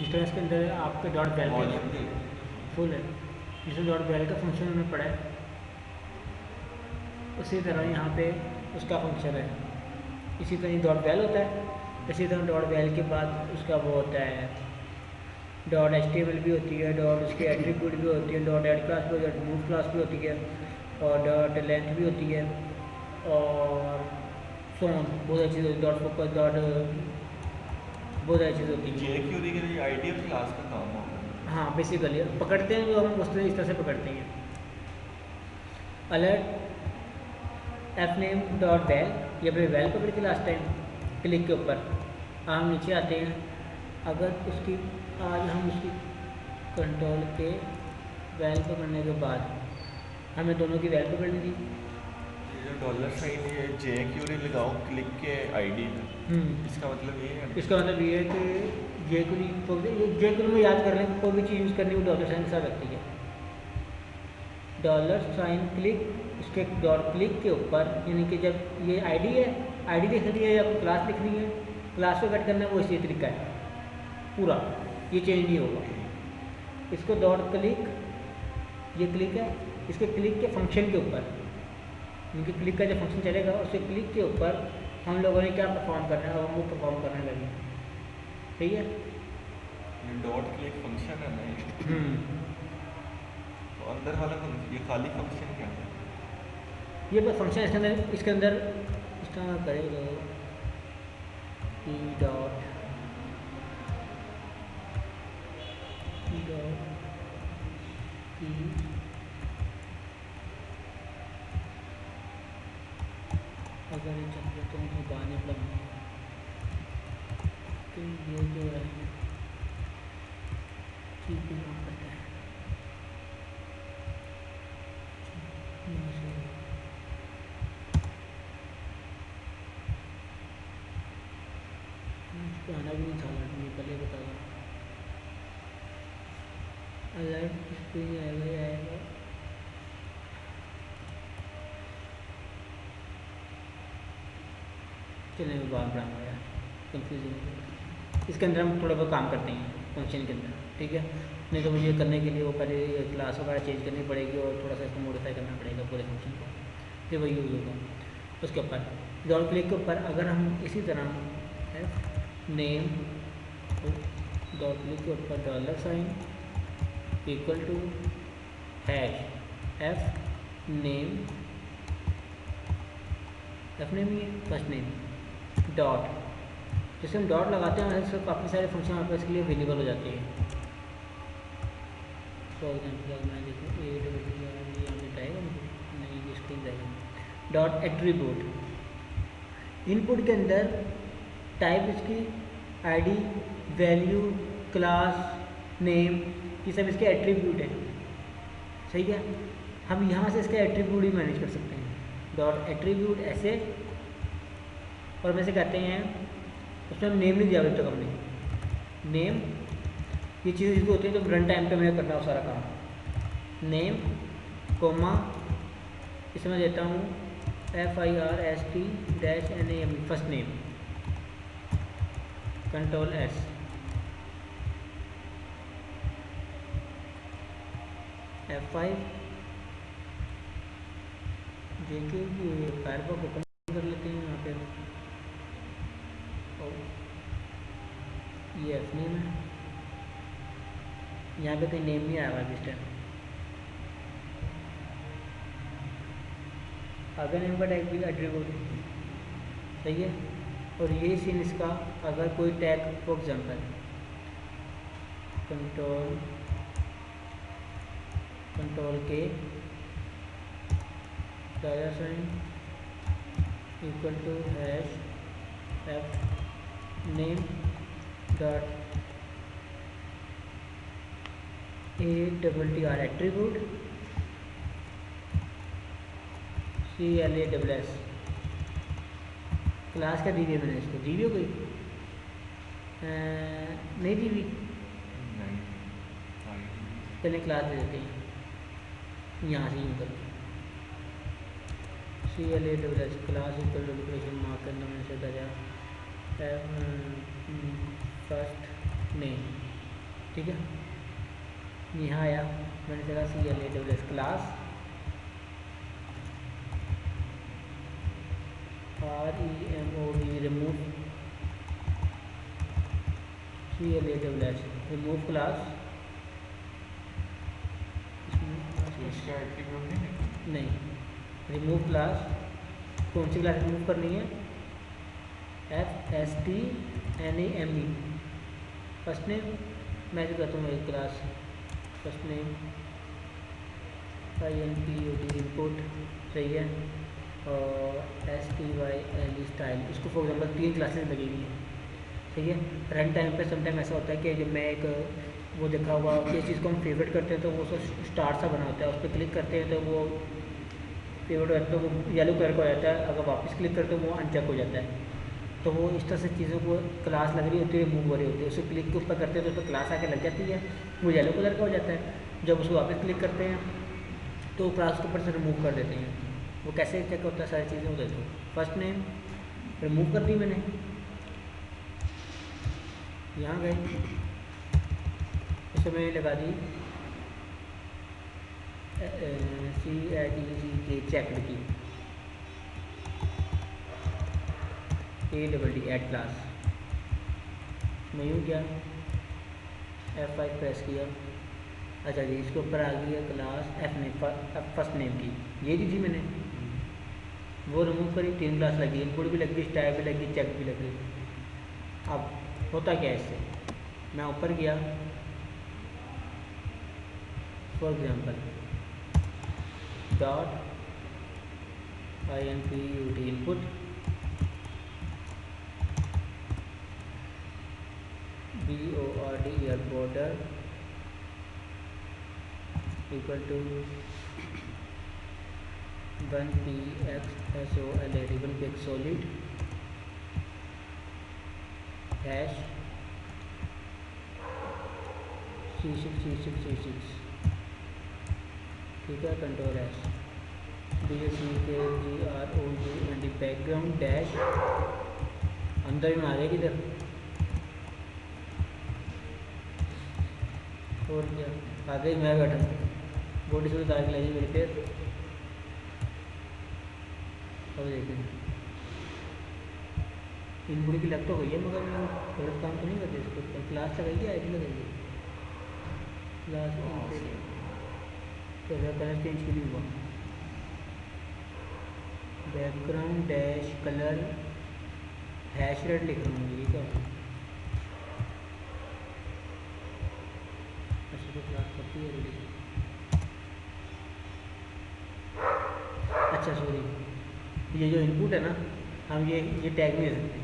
जिस तरह इसके अंदर आपके डॉट बेल वॉल्यूम का भी फुल है, जिसमें डॉट बेल का फंक्शन हमें पड़ा है, उसी तरह यहाँ पे उसका फंक्शन है। इसी तरह डॉट बेल होता है, इसी तरह डॉट बेल के बाद उसका वो होता है डॉट एचटीएमएल भी होती है, डॉट उसकी एट्रीब्यूट भी होती है, डॉट एड क्लास भी होती है, मूव क्लास भी होती है, और डॉट लेंथ भी होती है, और सोन बहुत सारी चीज़ होती है, डॉट फोकस डॉट बहुत सारी चीज़ होती है। जेक्यूरी के लिए आइडियल क्लास का काम होगा। हाँ बेसिकली पकड़ते हैं जो हम उस तरह इस तरह से पकड़ते हैं। Alert F name dot val, ये अपने बेल पकड़ के लास्ट टाइम क्लिक के ऊपर हम नीचे आते हैं। अगर उसकी आज हम उसकी कंट्रोल के बेल पकड़ने के बाद हमें दोनों की बेल पकड़नी थी। ये जो डॉलर साइन ये जेक्यूरी लगाओ क्लिक के आईडी में, इसका मतलब ये है इसका मतलब ये है कि जेक्यूरी में याद कर लें, कोई भी चीज़ यूज़ करनी वो डॉलर साइन के साथ रखती है। डॉलर साइन क्लिक, उसके डॉट क्लिक के ऊपर, यानी कि जब ये आईडी है, आईडी लिखनी है या क्लास लिखनी है, क्लास को कट करना है, वो इसी तरीका है पूरा, ये चेंज नहीं होगा। इसको डॉट क्लिक, ये क्लिक है, इसके क्लिक के फंक्शन के ऊपर, क्योंकि क्लिक का जो फंक्शन चलेगा उसके क्लिक के ऊपर हम लोगों ने क्या परफॉर्म करना है, और वो परफॉर्म करने लगे। ठीक है, ये डॉट क्लिक फंक्शन है ना, तो अंदर वाला ये खाली फंक्शन क्या है? ये बस फंक्शन इसके अंदर इस्तेमाल करेगा ई डॉट की अगर ये चाहिए तो मैं बाने लगाऊंगा, तो ये जो है ठीक है काम करता है। इसको आना भी नहीं था, पहले बता दो। अलर्ट इस पर आएगा चलिए बार बढ़ाऊँगा यार, कंफ्यूजन। इसके अंदर हम थोड़ा बहुत काम करते हैं फंक्शन के अंदर, ठीक है। नहीं तो मुझे करने के लिए वो पहले क्लास वगैरह चेंज करनी पड़ेगी और थोड़ा सा इसको मॉडिफाई करना पड़ेगा पूरे फंक्शन को, फिर वही यूज़ होगा। उसके ऊपर डॉट क्लिक के ऊपर अगर हम इसी तरह एफ नेम डॉट क्लिक के ऊपर dollar sign equal to hash F name ही है फर्स्ट नेम डॉट, जैसे हम डॉट लगाते हैं वैसे काफ़ी सारे फंक्शन आपके इसके लिए अवेलेबल हो जाते हैं। फॉर एग्जाम्पल मैं देखूँ यहाँ पे आएगा नहीं, स्क्रीन रहेगा। डॉट एट्रीब्यूट, इनपुट के अंदर टाइप इसकी आईडी वैल्यू क्लास नेम ये सब इसके एट्रीब्यूट है, सही है। हम यहाँ से इसके एट्रीब्यूट ही मैनेज कर सकते हैं। डॉट एट्रीब्यूट ऐसे, और वैसे कहते हैं उसमें हम नेम नहीं दिया अभी तक हमने। नेम ये चीज़ें जिसको होती है तो रन टाइम पे मैं करना हो सारा काम। नेम कोमा इसमें देता हूँ FIRST-NAME first name, control S, F5 देखिए कि फायरफॉक्स ओपन कर लेते हैं यहाँ पे, और ये एफ नेम है, यहाँ पे कहीं नेम नहीं आया हुआ इस टाइम। अगर नेम का टैग भी एट्रीब्यूट सही है, और ये सीन इसका अगर कोई टैग फॉर एग्जाम्पल कंट्रोल के dollar sign equal to hash F name dot ATTR attribute CLASS class का दी हुई मैंने इसको, दी हुई हो गई नहीं दी हुई, चलिए क्लास दे देते हैं यहाँ से यूँ करके CLASS class equal to declaration mark करना मैंने से दर्जा फर्स्ट नेम ठीक है, यहाँ आया, मैंने चला CLASS class REMOVE remove CLASS remove class. तो इसका एट्रीब्यूट नहीं है? नहीं, रिमूव क्लास, कौन सी क्लास रिमूव करनी है? FSTNAME फर्स्ट नेम, मैं जो कहता हूँ एक class first name INPUT input, सही है, और STYLE स्टाइल। इसको फॉर एग्जाम्पल 3 क्लासेस लगेगी, ठीक है। रन टाइम पे समटाइम ऐसा होता है कि जब मैं एक वो देखा हुआ किस चीज़ को हम फेवरेट करते हैं तो वो स्टार सा बना होता है, उस पर क्लिक करते हैं तो वो फेवरेट हो जाता है, तो वो येलो कलर का हो जाता है, अगर वापस क्लिक करते हैं वो अनचेक हो जाता है। तो वो इस तरह से चीज़ों को क्लास लग रही होती है, मूव हो रही होती है, उसे क्लिक के ऊपर करते हैं तो उस पर क्लास आके लग जाती है, वो येलो कलर का हो जाता है। जब उसको वापस क्लिक करते हैं तो क्लास के ऊपर से रिमूव कर देते हैं। वो कैसे चेक होता है, सारी चीज़ें हो जाती हैं। फर्स्ट नेम रिमूव कर दी मैंने, यहाँ गए, उसमें मैंने लगा दी CHECK चेकड की, ADD ऐड क्लास, मैं यूँ किया, F5 प्रेस किया, अच्छा जी इसके ऊपर आ गई है क्लास फर्स्ट नेम की, ये दी थी मैंने, वो रिमूव करी, 3 क्लास लगी, इनपुट भी लगी, स्टाइल भी लगी, चेक भी लगी। अब होता क्या है इससे, मैं ऊपर गया, for example dot INPUT input BORD border equal to 1PXSOLID solid hash C6 ठीक है, control hash BCKGROUND background dash, अंदर में आ जाएगी इधर, और क्या आगे मैं बैठा बॉडी से उतार के लाइए मेरे पैर। अब देखें इनपुट की लग तो गई है मगर गलत काम तो नहीं करते, इसके ऊपर क्लास लगाइए, ID लगाइए, क्लास कलर चेंज क्यों नहीं हुआ, background dash colour hash red लिख रहा हूँ, ये क्या है? अच्छा तो क्लास कॉपी है रेडी, अच्छा सॉरी, ये जो इनपुट है ना, हम ये टैग नहीं दे सकते,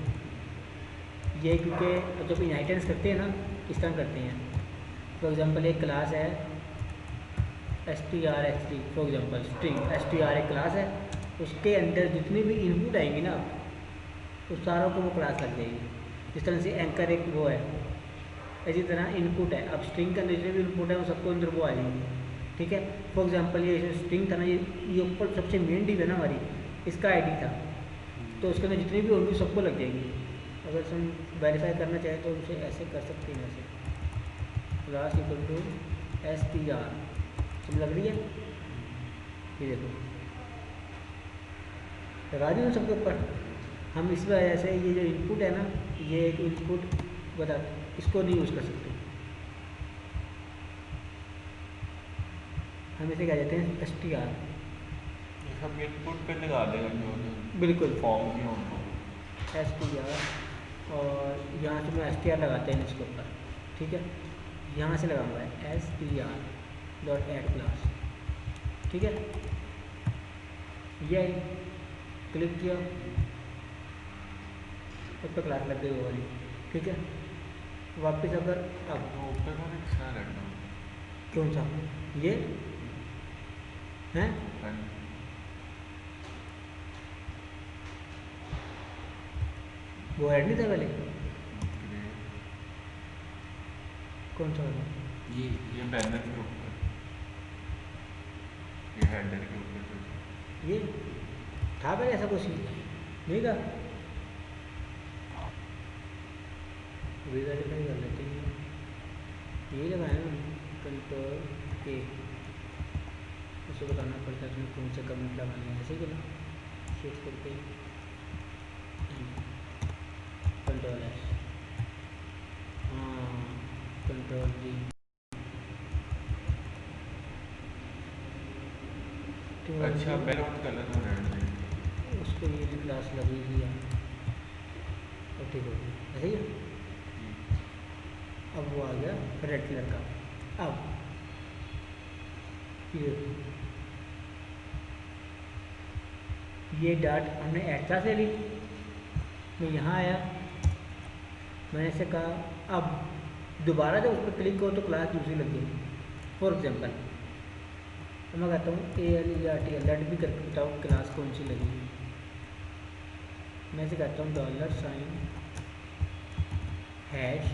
ये क्योंकि जब इनहेरिटेंस करते हैं ना इस तरह करते हैं। फॉर एग्जांपल एक क्लास है strHd, for example string str एक क्लास है, उसके अंदर जितनी भी इनपुट आएंगी ना उस सारों को वो क्लास लग जाएगी। जिस तरह से एंकर एक वो है, इसी तरह इनपुट है, अब स्ट्रिंग के अंदर जितने भी इनपुट है वो सबको अंदर वो आ जाएंगी, ठीक है। फॉर एग्जांपल ये जो स्ट्रिंग था ना, ये ऊपर सबसे मेन डिव है ना हमारी, इसका ID था, तो उसके अंदर जितनी भी होंगी सबको लग जाएगी। अगर हम वेरीफाई करना चाहें तो उसे ऐसे कर सकते हैं, ऐसे क्लास इक्वल टू str, सब लग रही है, ये देखो लगा दी ना सबके ऊपर। हम इस वजह से ये जो इनपुट है ना, ये एक इनपुट बता, इसको नहीं यूज़ कर सकते, हम इसे क्या कहते हैं str, सब इनपुट पे लगा देगा जो बिल्कुल फॉर्म की होंगे str, और यहाँ से मैं str लगाते हैं इसके ऊपर, ठीक है, यहाँ से लगाऊंगा str.add क्लास, ठीक है, ये क्लिक किया उस पर क्लास लग गई वो वाली, ठीक है। वापस अगर अब ऊपर का एक्स्ट्रा रखना, कौन सा ये हैं, वो ऐड नहीं था पहले, कौन सा वाला, ये बैनर के ऊपर, ये हेडर के ऊपर ये था पहले ऐसा कुछ नहीं था, वेरीफाई कर लेते हैं, यही लगाया ना, कंट्रोल के, उसे बताना पड़ता है उसमें कौन से कमेंट लगाने हैं, ऐसे ही ना शिफ्ट करके कंट्रोल एस, हाँ कंट्रोल डी। तो अच्छा बैकग्राउंड कलर में रेड है। उस पर ये क्लास लगी हुई है और ठीक हो गई, ऐसे ही है। अब वो आ गया रेड कलर का। अब ये डाट हमने एक्स्ट्रा से ली, मैं यहाँ आया, मैंने इसे कहा अब दोबारा जब उस पर क्लिक करो तो क्लास दूसरी लग गई। फॉर एग्जाम्पल अब मैं कहता हूँ ALERT भी करके बताओ क्लास कौन सी लगी। मैं इसे कहता हूँ $, हैश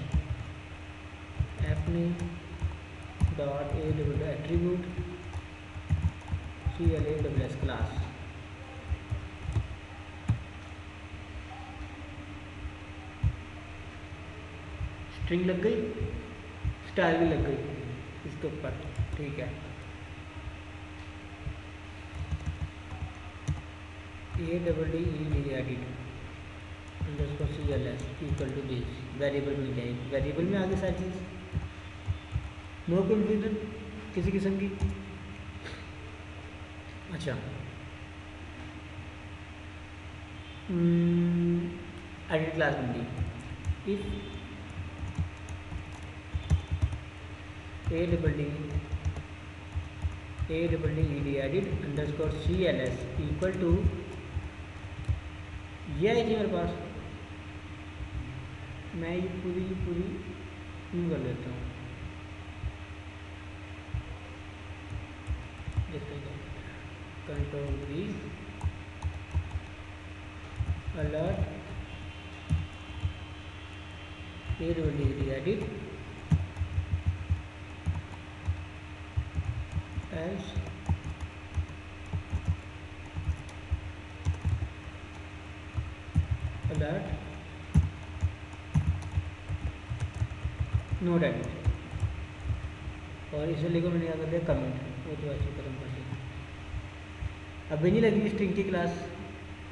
अपने dot attribute CLASS class. String लग गई, स्टाइल भी लग गई इसके ऊपर, ठीक है। ADDED underscore CLS equal to this, variable मिल जाएगी, वेरिएबल में आगे सारी चीज़, नो कन्फ्यूजन किसी किस्म की। अच्छा एडिट क्लास बन गई। If ADDED underscore CLS equal to, ये आई थी मेरे पास, मैं ये पूरी यूँ कर लेता हूँ, control V alert ADDED else alert note edit, और इसे लेकर मैंने क्या कर दिया कमेंट, वो तो ऐसे खत्म कर दिया। अभी नहीं लगी स्ट्रिंग की क्लास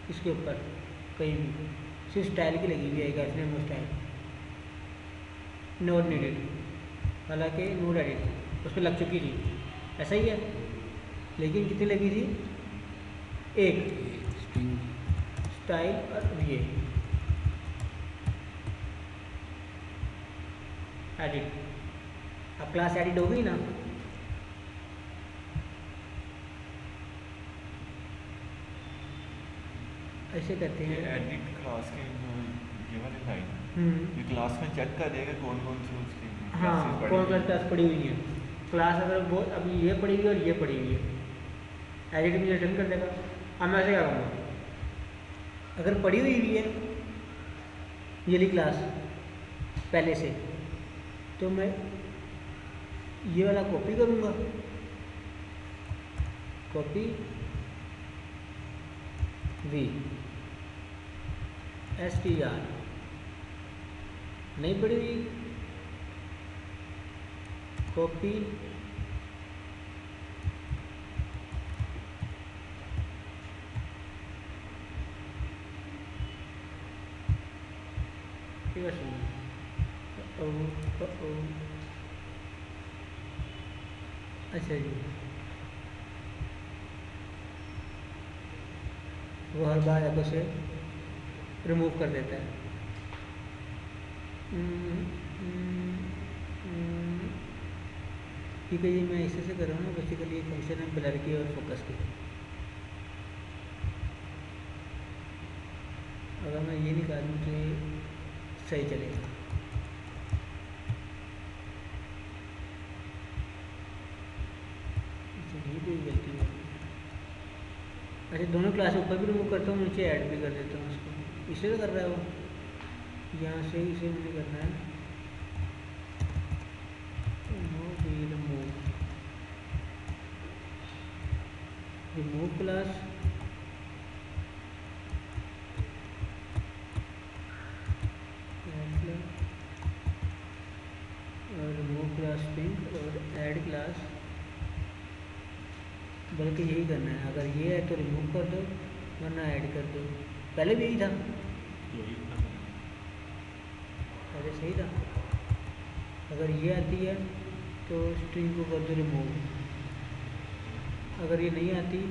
इसके ऊपर कहीं भी, सिर्फ स्टाइल की लगी हुई है, नो स्टाइल नोट नीडेड, हालांकि नोट एडिट उस पर लग चुकी थी, ऐसा ही है। लेकिन कितनी लगी थी, एक स्ट्रिंग स्टाइल और ये एडिट। अब क्लास एडिट हो गई ना, ऐसे करते हैं। एडिट क्लास के जो ये वाली लाइन ये क्लास में चेक करेगा कौन कौन सी उसकी हाँ classes कौन पड़ी कौन क्लास पड़ी हुई है, क्लास अगर वो अभी ये पड़ी हुई है और ये पड़ी हुई है, एडिट मुझे रिटर्न कर देगा। अब मैं ऐसे क्या करूँगा, अगर पड़ी हुई भी है ये वाली क्लास पहले से, तो मैं ये वाला कॉपी करूँगा, कॉपी V STR नहीं पड़ी हुई, कॉपी अच्छा जी, वो हर बार ऐप से रिमूव कर देता है। ठीक है, ये मैं इसी से कर रहा हूँ ना, बेसिकली ये फंक्शन है ब्लर की और फोकस की। अगर मैं ये निकालूँ तो ये सही चलेगा। ये कोई गलती है। अच्छा दोनों क्लास ऊपर भी रिमूव करता हूँ, नीचे ऐड भी कर देता हूँ उसको, इसे तो कर रहा है वो, यहाँ से इसे मुझे करना है रिमूव क्लास, और रिमूव क्लास बल्कि यही करना है, अगर ये है तो रिमूव कर दो वरना ऐड कर दो। पहले भी यही था, यही था। पहले सही था। अगर ये आती है तो स्ट्रिंग को कर दो रिमूव, अगर ये नहीं आती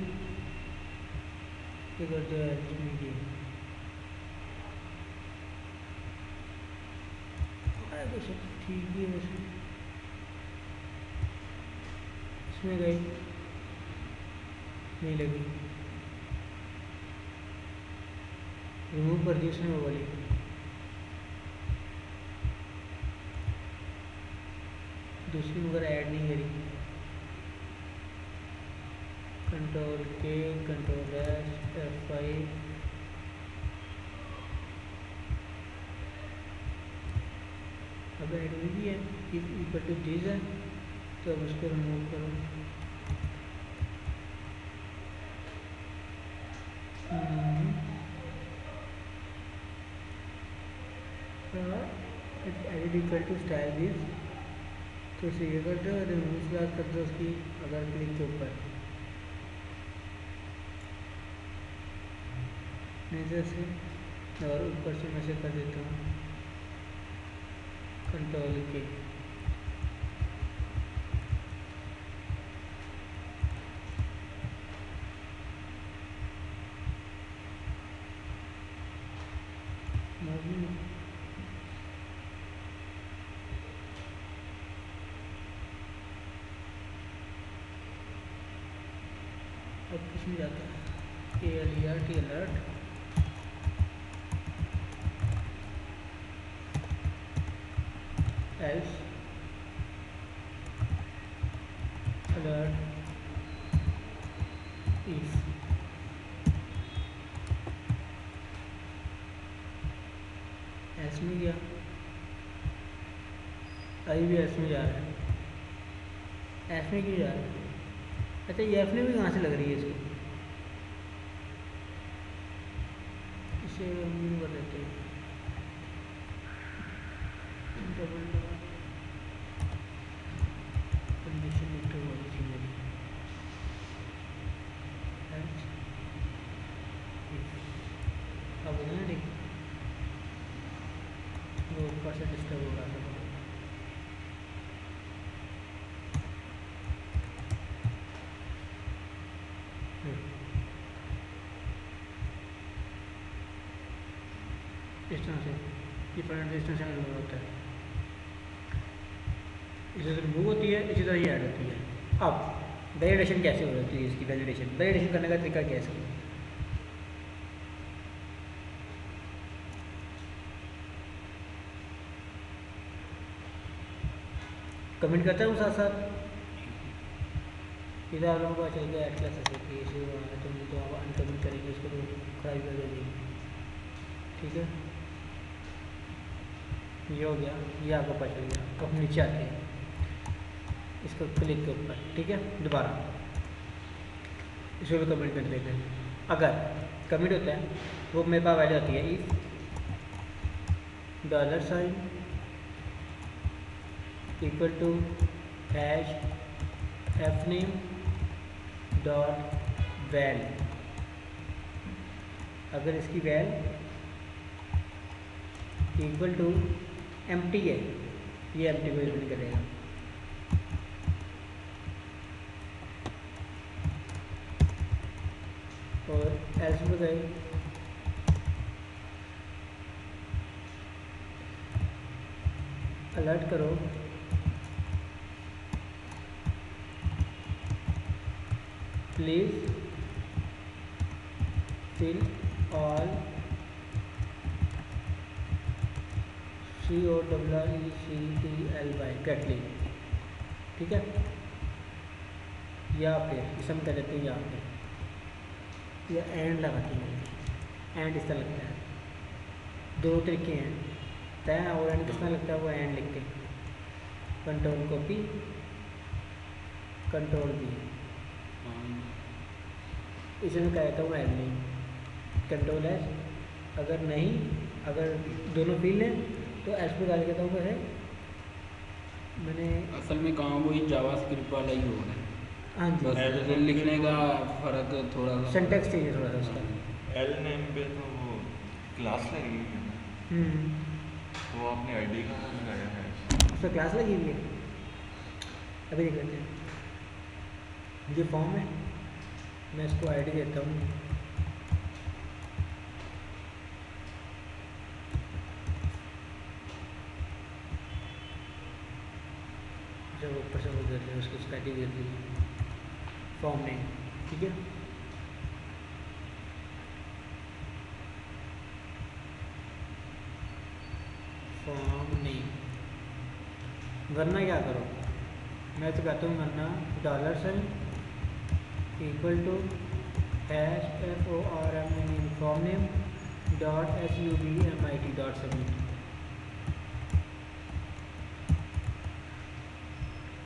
तो कर दो एच। तो सब ठीक ही है वैसे, इसमें गई नहीं लगी, रिमूव कर दी उसने वो वाली। दूसरी मगर ऐड नहीं करी। कंट्रोल के, कंट्रोल एस, F5, अब ऐड हुई भी है, इफ इक्वल टू दिस है तो अब उसको रिमूव करो। Edit equal to style this, तो उसे ये कर दो, रिमूव बात कर दो उसकी अगर क्लिक के ऊपर, नीचे से और ऊपर से मैं से कर देता हूँ कंट्रोल के। अब कुछ नहीं जाता है, ALERT alert, else alert, if. S में गया, अभी भी एस में जा रहा है, एस में क्यों जा रहा है? अच्छा ये एफ में भी कहाँ से लग रही है इसको, इसे रिमूव कर देते हैं। डबल कंडीशन इंटर वाली थी मेरी, अब हो गया ठीक, वो ऊपर से डिस्टर्ब हो रहा था। इस तरह से डिफरेंट डिस्टेंस से रिमूव होता है, इसे रिमूव होती है, इसी तरह ये ऐड होती है। अब वैलिडेशन कैसे हो जाती है इसकी, वैलिडेशन करने का तरीका क्या है इसका? कमेंट करता हूँ साथ साथ, इधर आप लोगों को चल गया एट क्लास ऐसे कि इशू हुआ है तो आप अनकमेंट करेंगे इसको तो खराब कर देंगे, ठीक है। ये हो गया, ये आपको पता चल गया। तो हम नीचे आते हैं, इसको क्लिक के ऊपर, ठीक है। दोबारा इसको भी कमेंट कर देते हैं। अगर कमेंट होता है वो मेरे पास वैल्यू आती है if $, equal to hash fname dot val. अगर इसकी वैल इक्वल टू एम्प्टी है, ये एम्प्टी को रिटर्न करेगा। और एल्स में गए अलर्ट करो please fill all COECTLY correctly, ठीक है। या फिर इसे हम कह देते हैं यहाँ पे या एंड लगाते हैं, एंड इस तरह लगता है। दो तरीके हैं, तय और एंड किस तरह लगता है, वो एंड लिख के कंट्रोल कॉपी कंट्रोल भी, इसे मैं कह देता हूँ एंड नहीं, कंट्रोल एस। अगर नहीं, अगर दोनों फील्ड हैं तो एस पे डाल देता हूँ। वैसे मैंने असल में काम वही जावा स्क्रिप्ट वाला ही होगा। हाँ जी, बस L तो नेम लिखने पे का तो फर्क थोड़ा सा सिंटेक्स चाहिए थोड़ा सा उसका। एल नेम पे तो वो क्लास लगी हुई है ना, तो आपने आईडी का वो लगाया है। उसका क्लास लगी हुई है। अभी देख लेते हैं। ये फॉर्म है, मैं इसको आईडी देता हूँ। जब ऊपर से वो देते हैं उसको स्टैटिक दे दीजिए फॉर्म नेम, ठीक है। फॉर्म नेम, वरना क्या करो, मैं तो कहता हूँ वरना $, equal to #FORM form name .SUBMIT .submit।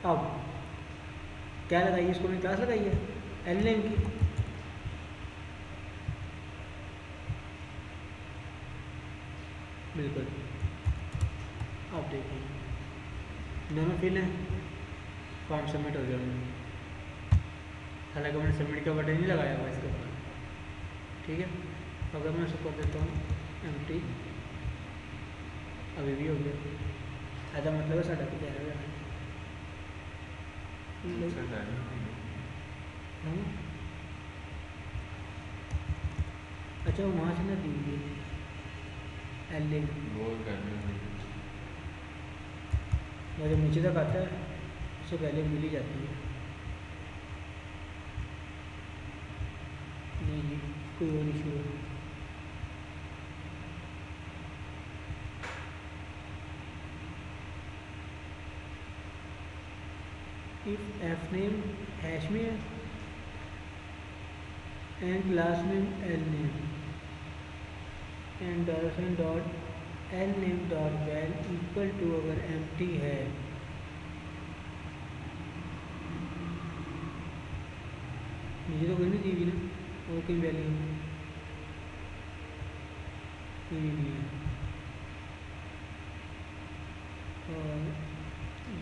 अब क्या लगाइए इसको, मैंने क्लास लगाई है एल नेम की। बिल्कुल, अब देखिए दोनों फिल हैं, फॉर्म सबमिट हो गया मैंने। हालांकि मैंने सबमिट का बटन नहीं लगाया हुआ इसके ऊपर, ठीक है। अगर मैं इसको कर देता हूँ एम्प्टी, अभी भी हो गया। ऐसा मतलब है साढ़ा की जा रहा है। अच्छा, वो वहाँ से ना दी हुई है एल लिंक, वो कर और जब नीचे तक आता है उससे पहले मिल ही जाती है। नहीं जी, कोई और इशू है। इफ एफ नेम हैश में है and class name L name and $.LName.val equal to अगर एम्प्टी है, मुझे तो कोई नहीं दी हुई ना, और कोई वैल्यू कोई नहीं है। और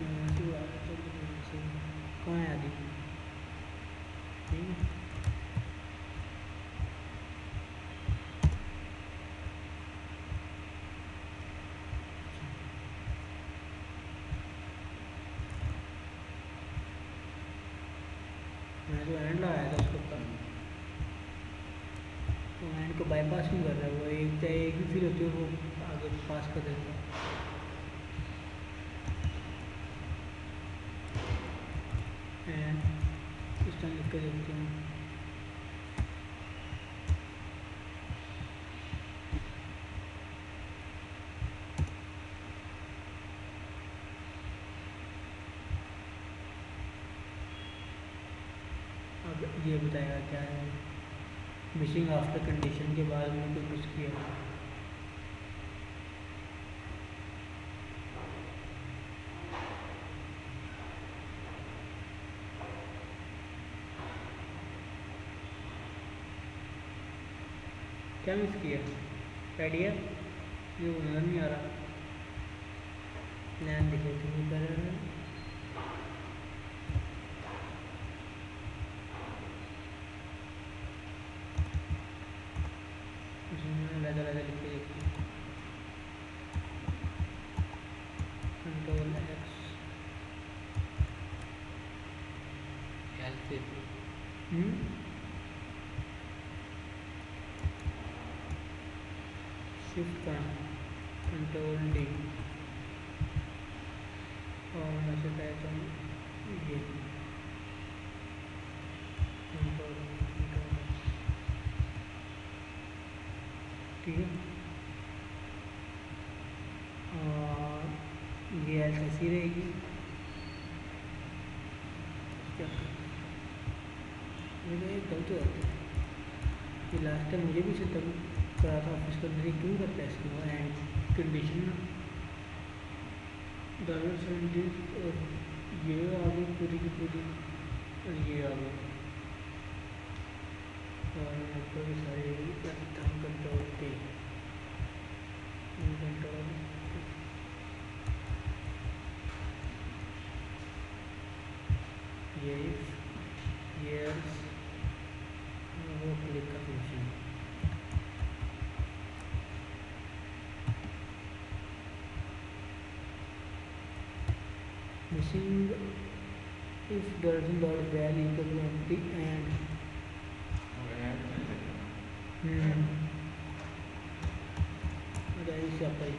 यहाँ से आ रहा था, यहाँ से कहाँ है आदि, ठीक है। मैं जो एंड लगाया था उसके ऊपर, तो एंड को बाईपास नहीं कर रहा है वो, एक चाहे एक ही फील होती है वो आगे पास कर देता है। एंड इस तरह लिख कर देखते हैं। अब ये बताएगा क्या है, मिसिंग आफ्टर कंडीशन के बाद मैंने कोई मिस किया। क्या मिस किया, आइडिया ये नजर नहीं आ रहा। प्लान लिखे थे कर लगा लगा लिख के देखते हैं। Ctrl+X शिफ्ट का Ctrl+D और मैं से कहता हूँ ये Ctrl+, ठीक है। और ये ऐसी रहेगी। क्या ये गलत हो जाता है, ये लास्ट टाइम मुझे भी से तब करा था ऑफिस के अंदर, क्यों करता है इसकी वो एंड कंडीशन ना $. और ये आ गई पूरी की पूरी, और ये आ गई, और ऊपर भी सारे Ctrl+T ये गियर्स वो क्लिक का function missing if dolphin dot val equal to empty and से आता है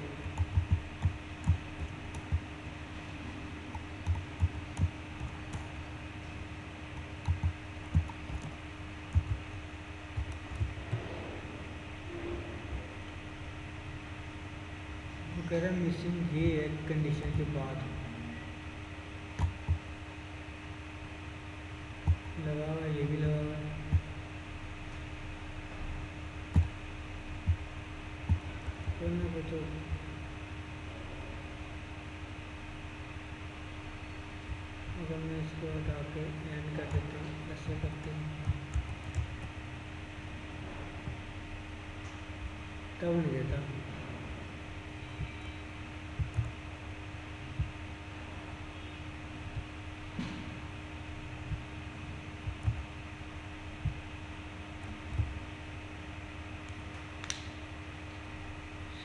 वगैरह मिसिंग ये है कंडीशन के बाद लगा हुआ है, ये भी लगा हुआ है। कोई ना कोई तो अगर मैं इसको हटा के एंड कर देता हूँ, ऐसे करते हैं तब नहीं देता।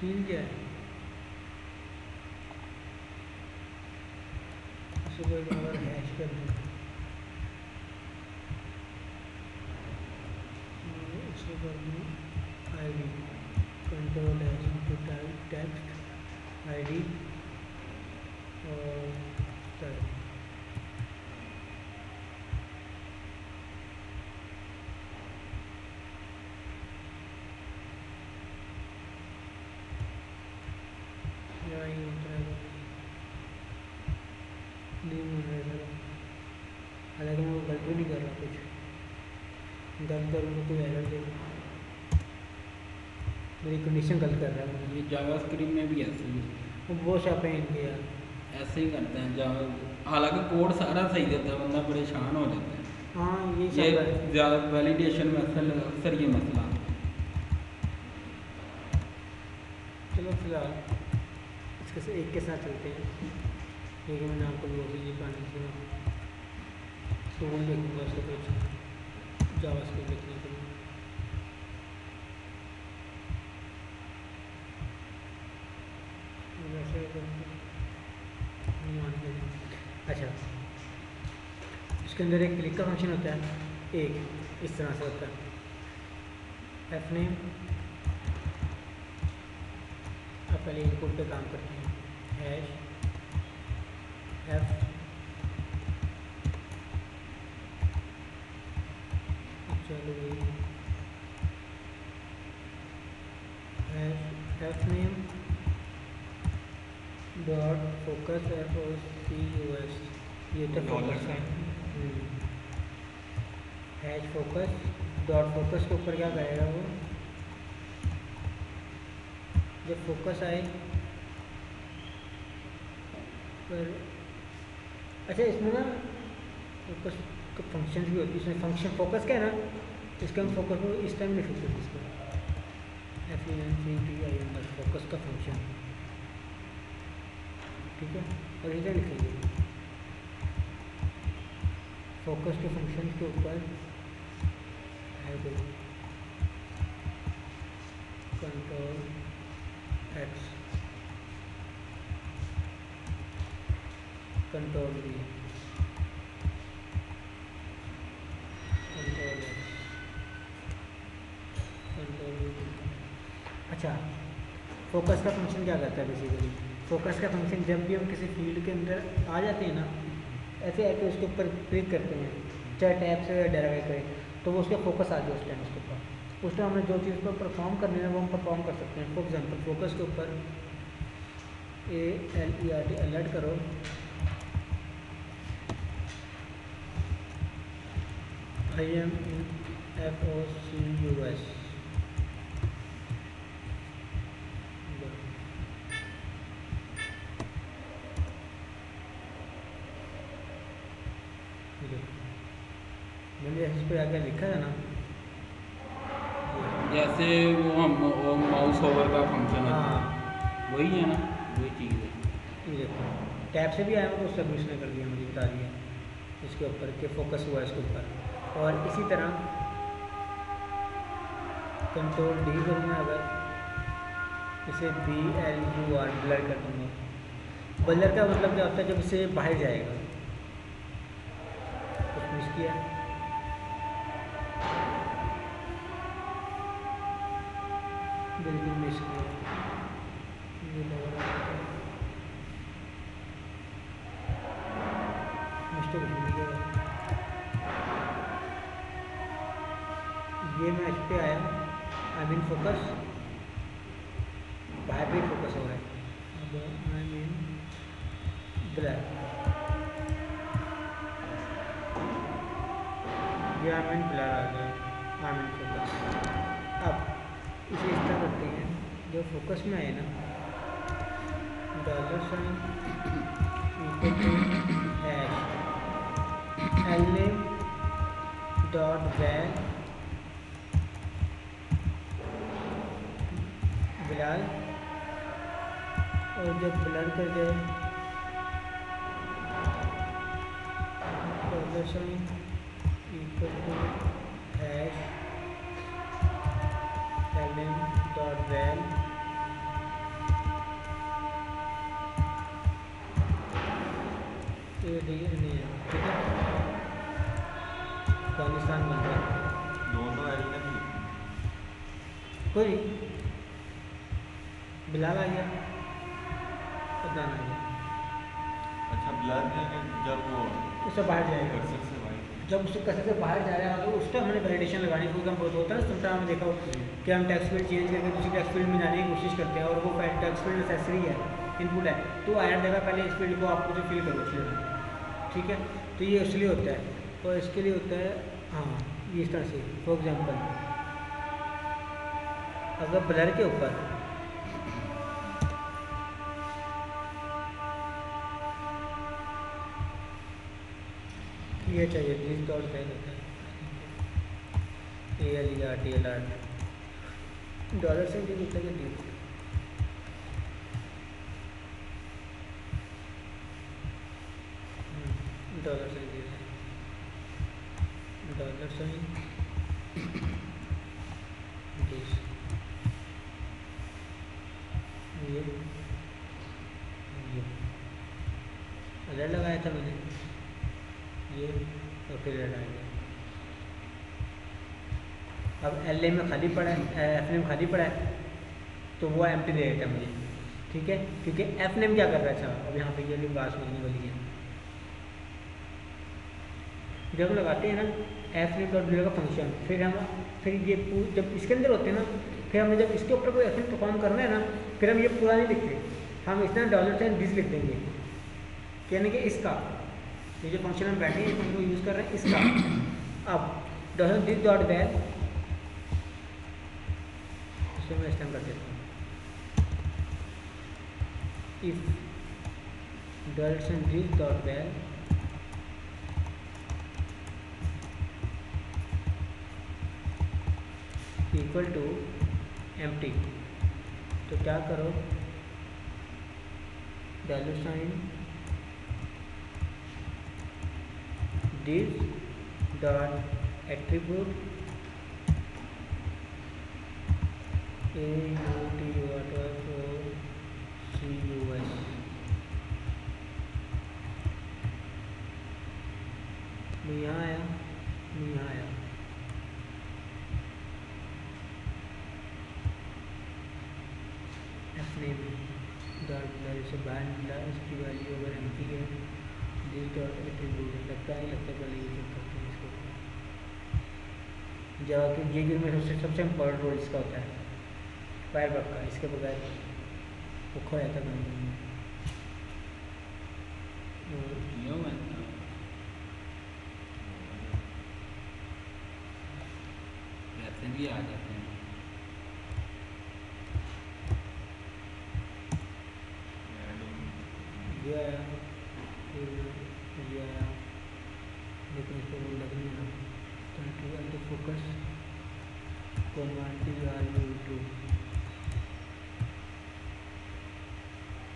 सीन क्या है इसको एक बार हैश कर दूँ, इसको कर दूँ ID control hash to type text ID और टाइप या ये होता है नहीं मिल रहा है। हालांकि मैं वो गलत भी नहीं कर रहा, कुछ गलत करूँगा कोई एरर देगा, मेरी कंडीशन गलत कर रहा है। ये जावास्क्रिप्ट में भी ऐसे ही है। वो शापे इनके यार ऐसे ही करते हैं जावा, हालांकि कोड सारा सही देता है, बंदा परेशान हो जाता है। हाँ ये ये सब है। ज़्यादा वैलिडेशन में अक्सर ये मसला आता है। चलो फिलहाल इसके से एक के साथ चलते हैं, क्योंकि मैंने आपको वो भी ये पानी से टूल देखूँगा उसके कुछ जावास्क्रिप्ट देखने के लिए। वैसे मान लीजिए अच्छा, इसके अंदर एक क्लिक का फंक्शन होता है, एक इस तरह से होता है एफ नेम। अब पहले इनपुट पे काम करते हैं, हैश एफ चलो hash F name dot focus FOCUS, ये तो फोकस है। हैश फोकस डॉट फोकस के ऊपर क्या करेगा वो, जब फोकस आए पर अच्छा इसमें ना फोकस का फंक्शन भी होती है, इसमें फंक्शन फोकस क्या है ना, इसका हम फोकस को इस टाइम लिख सकते हैं, इसको FUNCTION बस फोकस का फंक्शन, ठीक है। और इधर लिखेंगे फोकस के फंक्शन के ऊपर है control X control V control X control V। अच्छा फोकस का फंक्शन क्या करता है बेसिकली, फोकस का फंक्शन जब भी हम किसी फील्ड के अंदर आ जाते हैं ना, ऐसे आके उसके ऊपर क्लिक करते हैं, चाहे टैब से डेराइव करें, तो वो उसका फोकस आ जाए उस टाइम उसके ऊपर। उस टाइम हमें जो चीज़ पर परफॉर्म करनी है वो हम परफॉर्म कर सकते हैं। फॉर एग्जांपल फोकस के ऊपर ALERT अलर्ट करो, IM in FOCUS मैंने इस पर आगे लिखा है ना, जैसे वो माउस ओवर का फंक्शन है, हाँ वही है ना, वही चीज़ है। ये देखो टैब से भी आया तो उससे उसने कर दिया, मुझे बता दिया इसके ऊपर के फोकस हुआ इसके ऊपर। और इसी तरह कंट्रोल डी करूँगा, अगर इसे BLUR ब्लर कर दूँगा। ब्लर का मतलब क्या होता है, जब इसे बाहर जाएगा, कुछ मिस किया, बिल्कुल मिस किया, ये लग रहा है मिस्टेक हो गया। ये मैं इस पे आया, आई मीन फोकस, बाहर भी फोकस हो रहा है, अब आई मीन ब्लर, ये आई मीन ब्लर आ गया, आई मीन फोकस। अब इसे इस तरह करते हैं, जो फोकस में आए ना, dollar sign LNAME dot val बिलाल, और जब ब्लर कर जाए dollar sign LNAME dot val नहीं है, ठीक है, अफगानिस्तान बन रहा है, दोनों एल ने भी कोई बिलाल आ गया, अदनान आ गया, अच्छा ब्लर में जब वो उससे बाहर जाएगा, कर्सर से वाइट जब उससे कैसे से बाहर जा रहा है तो उस टाइम हमने वैलिडेशन लगानी, फुल कम बहुत होता है ना, समटाइम हमने देखा हो कि हम टेक्स्ट फील्ड चेंज करके दूसरी टेक्स्ट फील्ड में जाने की कोशिश करते हैं और वो टेक्स्ट फील्ड नेसेसरी है, इनपुट है, तो आया देगा पहले इस फील्ड को आपको जो फिल करो फील्ड, ठीक है, तो ये इसलिए होता है, और इसके लिए होता है, हाँ ये इस तरह से, फॉर एग्जांपल अगर ब्लर के ऊपर ये चाहिए दिस डॉट क्या होता है, ALER डॉलर से भी होता है D, dollar sign dollar sign this, ये अलर्ट लगाया था मैंने, ये और फिर अलर्ट आ गया। अब LA में खाली पड़ा है, FNAME में खाली पड़ा है, तो वो एम्प्टी दे देता है मुझे, ठीक है, क्योंकि FNAME क्या कर रहा है, अच्छा अब यहाँ पे ये बात समझने वाली है, जब लगाते हैं ना FNAME डॉट ब्लर का फंक्शन, फिर ये जब इसके अंदर होते हैं ना, फिर हमें जब इसके ऊपर कोई एक्शन परफॉर्म करना है ना, फिर हम ये पूरा नहीं लिखते, हम इस तरह डॉलर साइन दिस लिख देंगे, यानी कि इसका ये जो फंक्शन हम बैठे हैं फंक्शन को यूज़ कर रहे हैं इसका। अब डॉलर दिस डॉट वैल, इसे मैं इस्तेमाल कर देता हूँ, if dollar sign this dot val equal to empty, तो क्या करो, dollar sign this dot attribute AUTUS, मैं यहाँ आया, मैं यहाँ आया, FNAME डॉट ब्लर से बाहर निकला, इसकी वैल्यू अगर एम्प्टी है, दिस डॉट एट्रीब्यूट लगता है, लगता है पहले ये चेक करते हैं इसको, जावा के ये में सबसे इम्पोर्टेंट रोल इसका होता है फायरवर्क का, इसके बगैर वो खो जाता है। वैसे भी आ जाते हैं, ये आया, ये आया, लेकिन इसको वो लग नहीं रहा, तो फोकस TRU2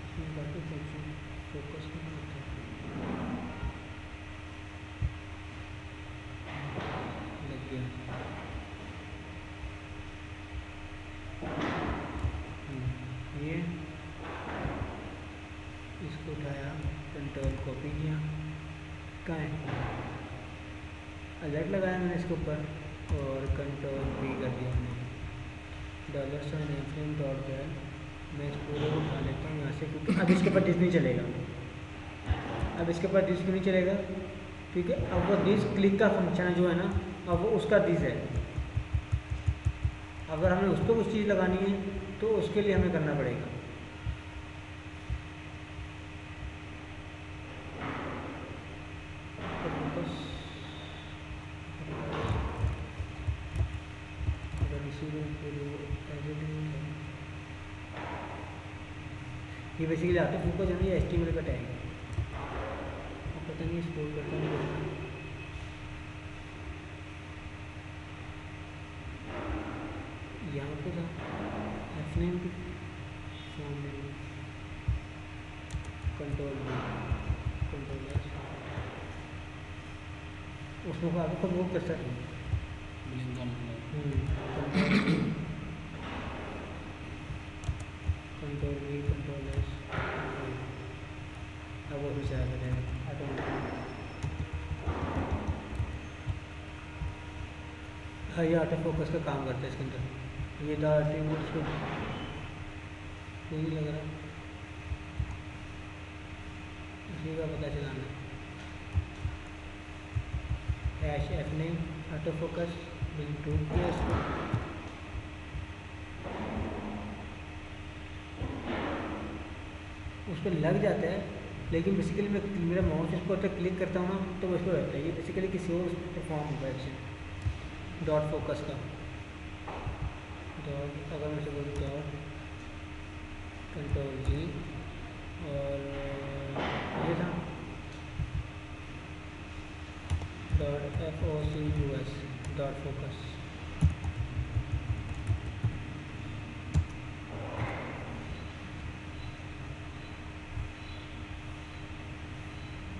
इसमें बाकी फंक्शन फोकस नहीं होता है। इसको उठाया, कंट्रोल कॉपी किया, कहाँ है, अलर्ट लगाया मैंने इसके ऊपर और कंट्रोल V कर दिया हमने। $f_name.val मैं इस पूरे को उठा लेता हूँ यहाँ से, क्योंकि अब इसके ऊपर दिस नहीं चलेगा, अब इसके ऊपर दिस क्यों नहीं चलेगा, क्योंकि अब वो दिस क्लिक का फंक्शन जो है ना, अब वो उसका दिस है। अगर हमें उस पर कुछ चीज़ लगानी है तो उसके लिए हमें करना पड़ेगा। ये बेसिकली आते फोकस है ना, ये HTML का टैग है, पता नहीं स्क्रॉल करता नहीं करता। यहाँ पे था f_name की फॉर्म में कंट्रोल S उसमें को आगे खुद वो कर सकते हैं। कंट्रोल V कंट्रोल S अब वो भी चला जाएगा ऑटोमेटिक। हाँ, ये ऑटो फोकस का काम करता है इसके अंदर। ये द एट्रीब्यूट्स को नहीं लग रहा, इसी का पता चलाना है। f_name auto focus bill to किया इसको, उस पर लग जाता है, लेकिन बेसिकली मैं मेरा माउस इसको पर क्लिक करता हूँ ना तो वो इसको रहता है। ये बेसिकली किसी और उस पर परफॉर्म होगा एक्शन डॉट फोकस का। डॉट अगर मैं बोलूँ डॉट कंट्रोल G और ये था डॉट FOCUS डॉट फोकस।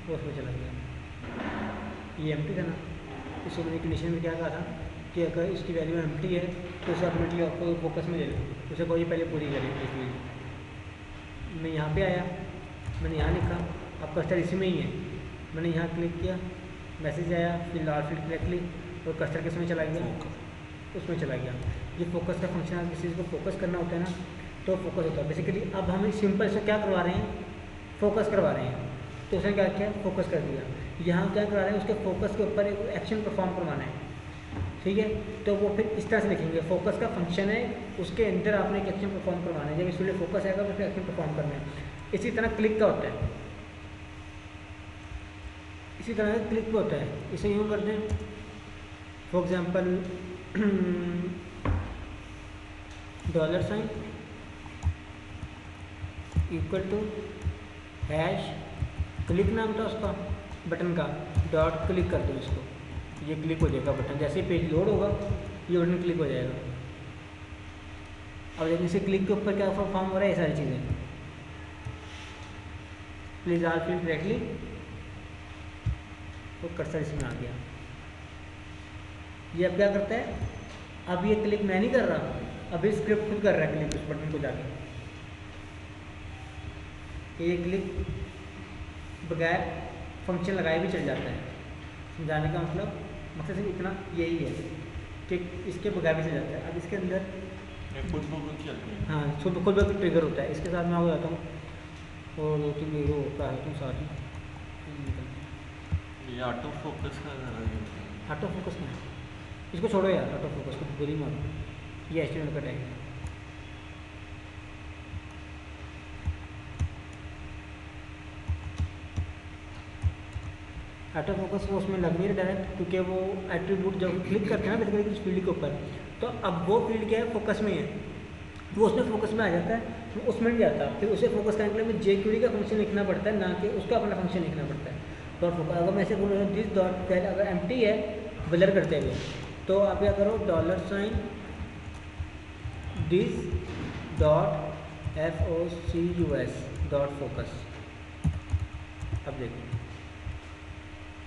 वो उसमें चला गया। ये एम्प्टी था ना, इसको मैंने कंडीशन में क्या कहा था कि अगर इसकी वैल्यू एम्प्टी है तो उसे ऑटोमेटिकली आपको फोकस में ले लो, उसे कोई पहले पूरी करे। इसलिए मैं यहाँ पे आया, मैंने यहाँ लिखा, अब कर्सर इसी में ही है, मैंने यहाँ क्लिक किया, मैसेज आया, फिर लाल फिल करेक्टली और कर्सर किस में चला गया, उसमें चला गया। ये फोकस का फंक्शन है, किसी चीज़ को फोकस करना होता है ना तो फोकस होता है। बेसिकली अब हम सिंपल से क्या करवा रहे हैं, फोकस करवा रहे हैं, तो उसने क्या किया, फोकस कर दिया। यहाँ क्या करा रहे हैं, उसके फोकस के ऊपर एक एक्शन परफॉर्म करवाना है, ठीक है। तो वो फिर इस तरह से लिखेंगे, फोकस का फंक्शन है, उसके अंदर आपने एक एक्शन परफॉर्म करवाना है। जब इसके लिए फोकस आएगा तो फिर एक्शन परफॉर्म करना है। इसी तरह क्लिक का होता है, इसी तरह से क्लिक का होता है। इसे यूँ करते हैं, फॉर एग्जाम्पल $साइन इक्वल टू हैश क्लिक नाम था उसका बटन का, डॉट क्लिक कर दो इसको, ये क्लिक हो जाएगा बटन। जैसे ही पेज लोड होगा ये बटन क्लिक हो जाएगा। अब लेकिन इसे क्लिक के ऊपर क्या फॉर्म हो रहा है, ये सारी चीज़ें। प्लीज़ आल फिल करेक्टली, तो कर्सर इसमें आ गया। ये अब क्या करता है, अब ये क्लिक मैं नहीं कर रहा, अभी स्क्रिप्ट खुद कर रहा है क्लिक उस बटन को जाके। ये क्लिक बगैर फंक्शन लगाए भी चल जाता है। समझाने का मतलब मकसद सिर्फ इतना यही है कि इसके बगैर भी चल जाता है। अब इसके अंदर खुद ब खुद चलते हैं। हाँ खुद ब ट्रिगर होता है। इसके साथ मैं हो जाता हूँ और 2-3 वीडियो होता है तो साथ ही ये ऑटो फोकस का ऑटो फोकस में इसको छोड़ो यार, ऑटो फोकस को बुरी मारो, ये HTML का टैग है। ऑटो फोकस वो उसमें लग नहीं रहा डायरेक्ट, क्योंकि वो एट्रीब्यूट जब क्लिक करते हैं ना बेसिकली किस फील्ड के ऊपर, तो अब वो फील्ड क्या है, फोकस में है, वो उसमें फोकस में आ जाता है, तो उसमें नहीं जाता। फिर उसे फोकस करने के लिए jQuery का फंक्शन लिखना पड़ता है, ना कि उसका अपना फंक्शन लिखना पड़ता है। डॉट फोकस अगर मैं ऐसे बोल रहा हूँ दिस डॉट पहले अगर एम्प्टी है ब्लर करते हुए, तो आप क्या करो $साइन this dot FOCUS dot focus. अब देखो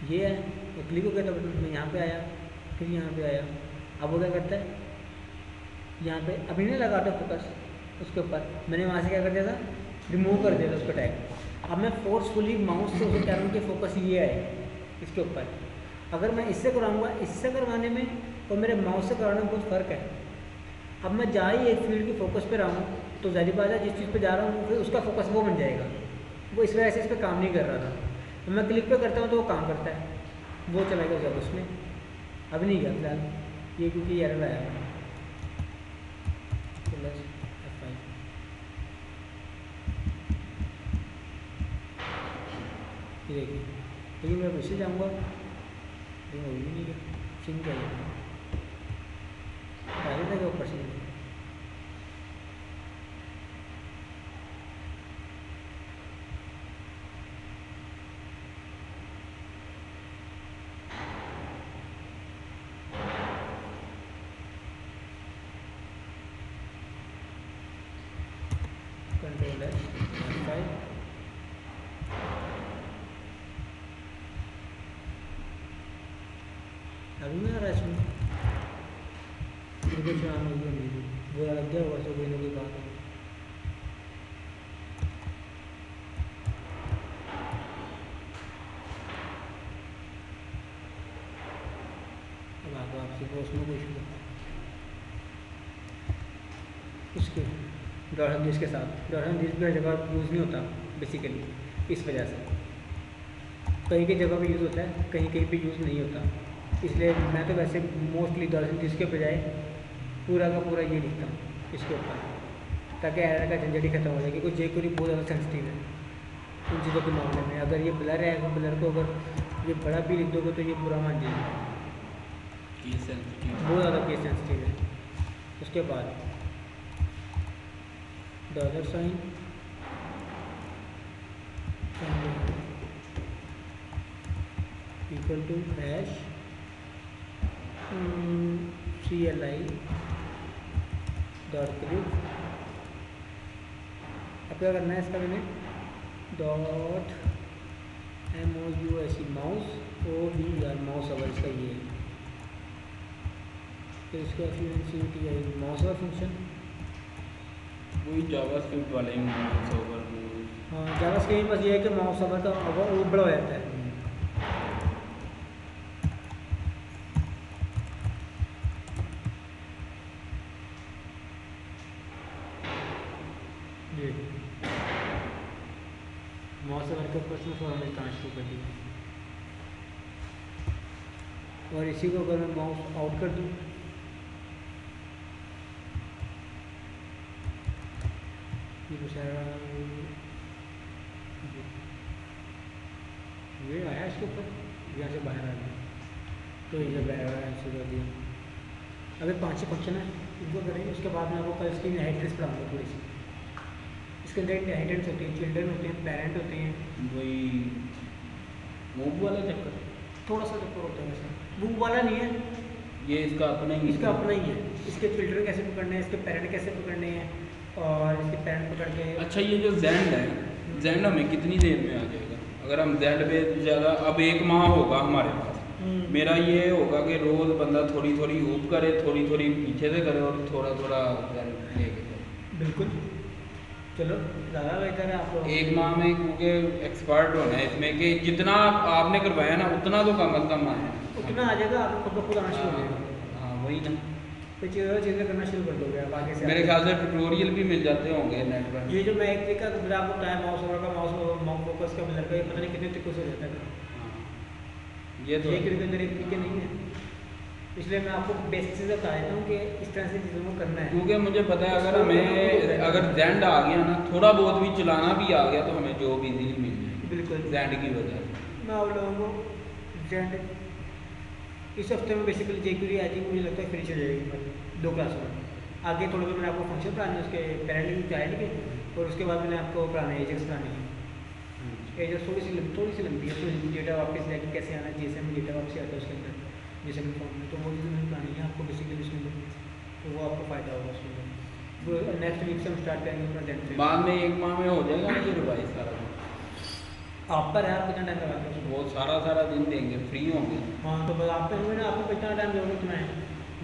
ये है, वो क्लिक हो गया था बटन, मैं यहाँ पे आया, फिर यहाँ पे आया। अब वो क्या करता है, यहाँ पे अभी नहीं लगा ऑटो फोकस उसके ऊपर, मैंने वहाँ से क्या कर दिया था, रिमूव कर दिया था उसका टैग। अब मैं फोर्सफुली माउस से उसे कह रहा हूँ कि फोकस ये है इसके ऊपर। अगर मैं इससे कराऊंगा, इससे करवाने में और मेरे माउस से कराने में बहुत फ़र्क है। अब मैं जहाँ ही एक फील्ड की फोकस पे रहा हूँ तो ज़ाहिर बात है जिस चीज़ पे जा रहा हूँ फिर उसका फोकस वो बन जाएगा। वो इस वजह से इस पर काम नहीं कर रहा था। तो मैं क्लिक पे करता हूँ तो वो काम करता है, वो चलाएगा जब उसमें। अभी नहीं गया फिलहाल ये, क्योंकि एरर आया है। प्लस F5 ये देखिए, लेकिन मैं फिर से जाऊँगा लेकिन वो भी नहीं गया। सिंह चाहिए आगे था क्या ऊपर से? कंट्रोल है F5 अभी मैं आ रहा है इसमें मुझे चलाना होगी। मेरी बुरा लग गया होगा, तो कोई ना कोई बात है। अब आगे आपसे वो उसमें कोई इशू उसके डॉट दिस के साथ डॉट दिस की जगह यूज़ नहीं होता बेसिकली, इस वजह से कहीं कहीं जगह पे यूज़ होता है, कहीं कहीं पे यूज़ नहीं होता। इसलिए मैं तो वैसे मोस्टली डॉट दिस के बजाय पूरा का पूरा ये लिखता हूँ इसके ऊपर, ताकि एरर का झंझट ही खत्म हो जाए। क्योंकि jQuery बहुत ज़्यादा सेंसिटिव है उन चीज़ों के मामले में। अगर ये ब्लर है तो ब्लर को अगर ये बड़ा भी लिख दोगे तो ये बुरा मान जाएगा, बहुत ज़्यादा केस सेंसिटिव है। उसके बाद $, equal to hash CLI dot click. अब क्या करना है इसका, मैंने dot MOUSE mouse OVR mouse over इसका ये है। तो इसका FUNCTI माउस अवर फंक्शन वही जावास्क्रिप्ट वाले ही माउस ओवर। हाँ जावास्क्रिप्ट बस ये है कि माउस अवर का अवर वो बड़ा हो जाता है। ये माउस अवर के ऊपर से फॉर्मेट कहाँ शुरू कर दिया। और इसी को अगर मैं माउस आउट कर दूँ ये बेचारा ये आया इसके ऊपर, यहाँ से बाहर आ गया तो ये बाहर शुरू कर दिया। अगर 5 फंक्शन है इनको करेंगे, उसके बाद में आपको कल इसकी इनहेरिटेंस पढ़ाऊंगा थोड़ी सी। इसके अंदर इनहेरिटेंस होती है, चिल्ड्रन होते हैं, पेरेंट होते हैं। वही मूव वाला चक्कर थोड़ा सा चक्कर होता है वैसे, बुक वाला नहीं है ये इसका अपना ही इसका अपना ही है। इसके चिल्ड्रन कैसे पकड़ने हैं, इसके पेरेंट कैसे पकड़ने हैं, और इसके पेरेंट पकड़ के। अच्छा ये जो जेंड है, जेंड हमें कितनी देर में आ जाएगा? अगर हम जेंड पे ज़्यादा, अब 1 माह होगा हमारे पास, मेरा ये होगा कि रोज़ बंदा थोड़ी थोड़ी ऊप करे, थोड़ी थोड़ी पीछे से करे और थोड़ा थोड़ा जेंड लेके करे। बिल्कुल, चलो ज़्यादा बेहतर है आप लोग 1 माह में, क्योंकि एक्सपर्ट होना है इसमें कि जितना आपने करवाया ना उतना तो कम अज़ कम आया, उतना आ जाएगा। आपको खुद ब खुद आना शुरू हो जाएगा। हाँ वही ना, तो चीज़ें करना शुरू कर दोगे आप आगे से। मेरे ख्याल से ट्यूटोरियल भी मिल जाते होंगे नेट पर। ये जो मैं एक तरीका मेरा आपको बताया माउस ओवर का, माउस फोकस का मिलर का, ये पता नहीं कितने तरीकों से हो जाता है। हाँ, ये तो एक के अंदर एक तरीके नहीं है, इसलिए मैं आपको बेसिक से बता देता हूँ कि इस तरह से चीज़ों को करना है। क्योंकि मुझे पता है अगर हमें अगर जेंड आ गया ना, थोड़ा बहुत भी चलाना भी आ गया तो हमें जॉब इजीली मिल जाएगी बिल्कुल जेंड की वजह से। मैं आप लोगों को जेंड इस हफ्ते में बेसिकली jQuery आई थिंक मुझे लगता है फिनिश हो जाएगी 2 क्लासों में। आगे थोड़े बहुत मैंने आपको फंक्शन पढ़ाने, उसके पेरेंट चाइल्ड के, और उसके बाद मैंने आपको पढ़ाना है एजेक्स पढ़ानी है। एजेक्स थोड़ी सी लंबी है, तो डेटा वापस लेके कैसे आना, JSON में डेटा वापस आता है उसके अंदर JSON फॉर्म में, तो वो चीज़ मैंने पढ़ानी है आपको बेसिकली उसमें, तो वो आपको फ़ायदा होगा उसमें। नेक्स्ट वीक से हम स्टार्ट करेंगे अपना जेंड। बाद में 1 माह में हो जाएगा ना ये रिवाइज सारा? आप पर है, आप कितना टाइम लगाते हो? वो सारा दिन देंगे, फ्री होंगे। हाँ तो बस आप पे हुए ना, आपको कितना टाइम दोगे उतना है।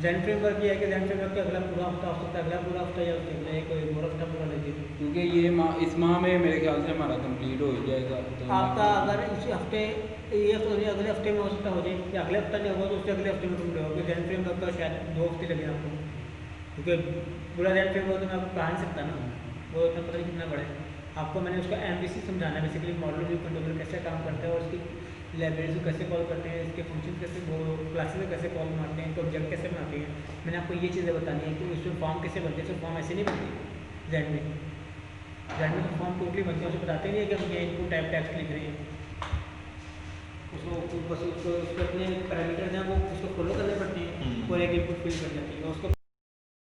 जैन फ्रेमवर्क ये है कि जैन फ्रेमवर्क का अगला पूरा हफ्ता हो सकता है, अगला पूरा हफ्ता या उसके अगला एक और हफ्ता पूरा लगे। क्योंकि ये माह, इस माह में मेरे ख्याल से हमारा कंप्लीट हो ही जाएगा। तो आपका अगर इसी हफ्ते ये हफ्ते नहीं, अगले हफ्ते में हो सकता हो जाए, या अगले हफ्ता नहीं होगा तो उससे अगले हफ्ते में कंप्लीट होगा, क्योंकि जैन फ्रेमवर्क का शायद 2 हफ्ते लगे आपको, क्योंकि पूरा जैन फ्रेमवर्क तो मैं आपको कहा नहीं सकता ना, वो इतना पता नहीं कितना बड़ा है। आपको मैंने उसका MVC समझाना है, बेसिकली मॉडल व्यू कंट्रोलर कैसे काम करता है और उसकी लाइब्रेरीज को कैसे कॉल करते हैं, इसके फंक्शन कैसे, वो क्लासेस को कैसे कॉल मारते हैं, इनको ऑब्जेक्ट कैसे बनाते हैं। मैंने आपको ये चीज़ें बतानी है कि उसमें फॉर्म कैसे बनते हैं। सिर्फ फॉर्म ऐसे नहीं बनते जैन में तो फॉर्म टोटली बनते हैं, उसको बताते नहीं है कि हम ये इनपुट टाइप टेक्स्ट लिख रहे हैं, उसको बस उसको अपने पैरामीटर्स हैं वो उसको फॉलो करने पड़ते हैं और एक इनपुट फिल कर जाती है उसको।